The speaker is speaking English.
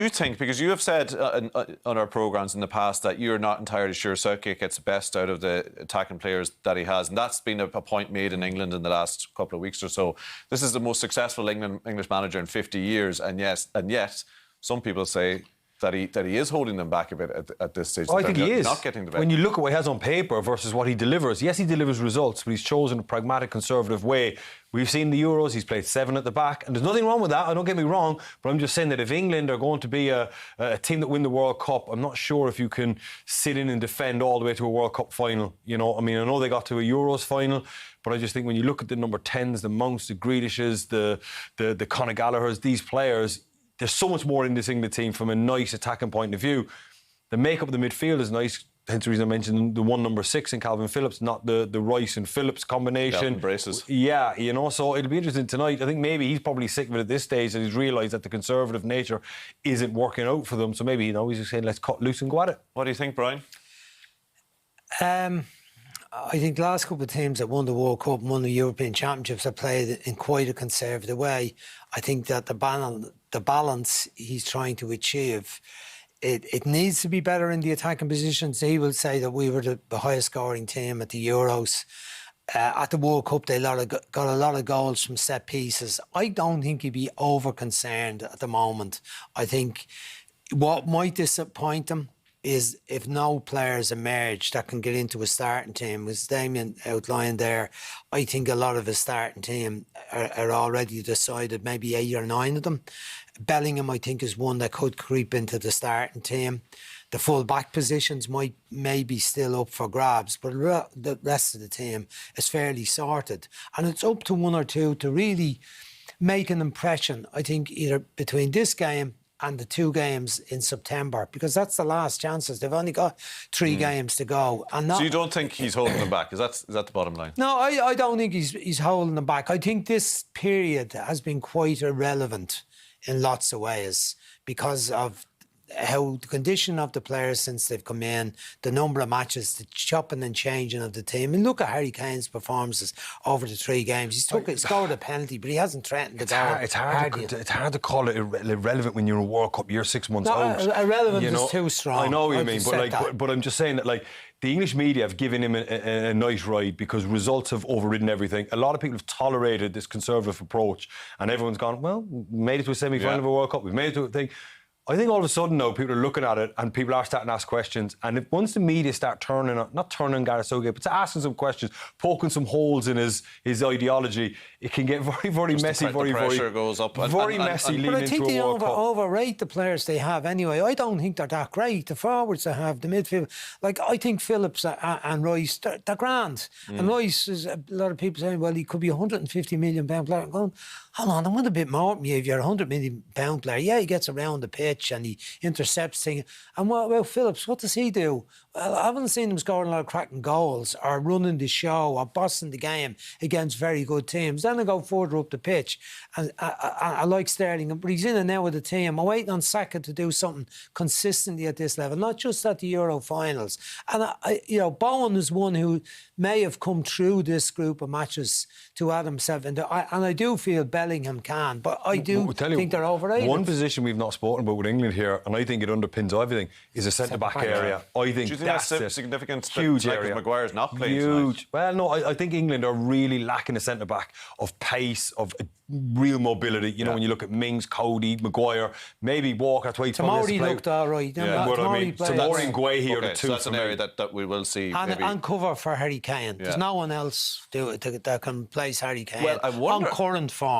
You think, because you have said on our programmes in the past that you're not entirely sure Southgate gets the best out of the attacking players that he has, and that's been a point made in England in the last couple of weeks or so. This is the most successful English manager in 50 years, and yet some people say that he is holding them back a bit at this stage. I think he is. Not getting the best. When you look at what he has on paper versus what he delivers, yes, he delivers results, but he's chosen a pragmatic, conservative way. We've seen the Euros, he's played 7 at the back, and there's nothing wrong with that, don't get me wrong, but I'm just saying that if England are going to be a team that win the World Cup, I'm not sure if you can sit in and defend all the way to a World Cup final. You know, I mean, I know they got to a Euros final, but I just think when you look at the number 10s, the Mounts, the Grealishes, the Conor Gallaghers, these players, there's so much more in this England team from a nice attacking point of view. The makeup of the midfield is nice. Hence the reason I mentioned the one number 6 in Calvin Phillips, not the Rice and Phillips combination. Braces. Yeah, you know, so it'll be interesting tonight. I think maybe he's probably sick of it at this stage, and he's realised that the conservative nature isn't working out for them. So maybe, you know, he's just saying, let's cut loose and go at it. What do you think, Brian? I think the last couple of teams that won the World Cup and won the European Championships have played in quite a conservative way. I think that the balance he's trying to achieve, it needs to be better in the attacking positions. He will say that we were the highest scoring team at the Euros. At the World Cup, they got a lot of goals from set pieces. I don't think he'd be over-concerned at the moment. I think what might disappoint him is if no players emerge that can get into a starting team. As Damien outlined there, I think a lot of his starting team are already decided, maybe 8 or 9 of them. Bellingham, I think, is one that could creep into the starting team. The full-back positions might maybe still up for grabs, but the rest of the team is fairly sorted. And it's up to 1 or 2 to really make an impression, I think, either between this game and the 2 games in September, because that's the last chances. They've only got 3 games to go. And so you don't think he's holding them back? Is that the bottom line? No, I don't think he's holding them back. I think this period has been quite irrelevant in lots of ways because of how the condition of the players since they've come in, the number of matches, the chopping and changing of the team. And look at Harry Kane's performances over the 3 games. He scored a penalty, but he hasn't threatened the goal. It's hard to call it irrelevant when you're in a World Cup. You're 6 months out. Irrelevant is too strong. I know what you mean, but I'm just saying that, like, the English media have given him a nice ride because results have overridden everything. A lot of people have tolerated this conservative approach, and everyone's gone, well, we made it to a semi-final of a World Cup. We've made it to a thing. I think all of a sudden now people are looking at it and people are starting to ask questions, and once the media start not turning Gareth Southgate, but asking some questions, poking some holes in his ideology, it can get very, very messy. The pressure goes up. Very messy leading into a World Cup. But I think they overrate the players they have anyway. I don't think they're that great. The forwards they have, the midfield, like I think Phillips and Rice, they're grand. And Rice, is a lot of people saying, well, he could be a £150 million player. I'm going, hold on, I want a bit more from you if you're a £100 million player. Yeah, he gets around the pitch and he intercepts things. And well, Phillips, what does he do? Well, I haven't seen him scoring a lot of cracking goals or running the show or bossing the game against very good teams. Then I go further up the pitch, and I like Sterling, but he's in and out with the team. I'm waiting on Saka to do something consistently at this level, not just at the Euro finals. And Bowen is one who may have come through this group of matches to add himself into, and I do feel Bellingham can, but I do think they're overrated. One position we've not spoken about with England here, and I think it underpins everything, is the centre-back area. I think that's a significant huge area. Maguire's not playing huge tonight. Well, no, I think England are really lacking a centre-back of pace, of real mobility. You know, when you look at Mings, Cody, Maguire, maybe Walker. That's why he's Tamori looked all right. Tamori and Guehi are the 2 so that's an area that we will see. And cover for Harry Kane. There's no one else that can place Harry Kane on current form.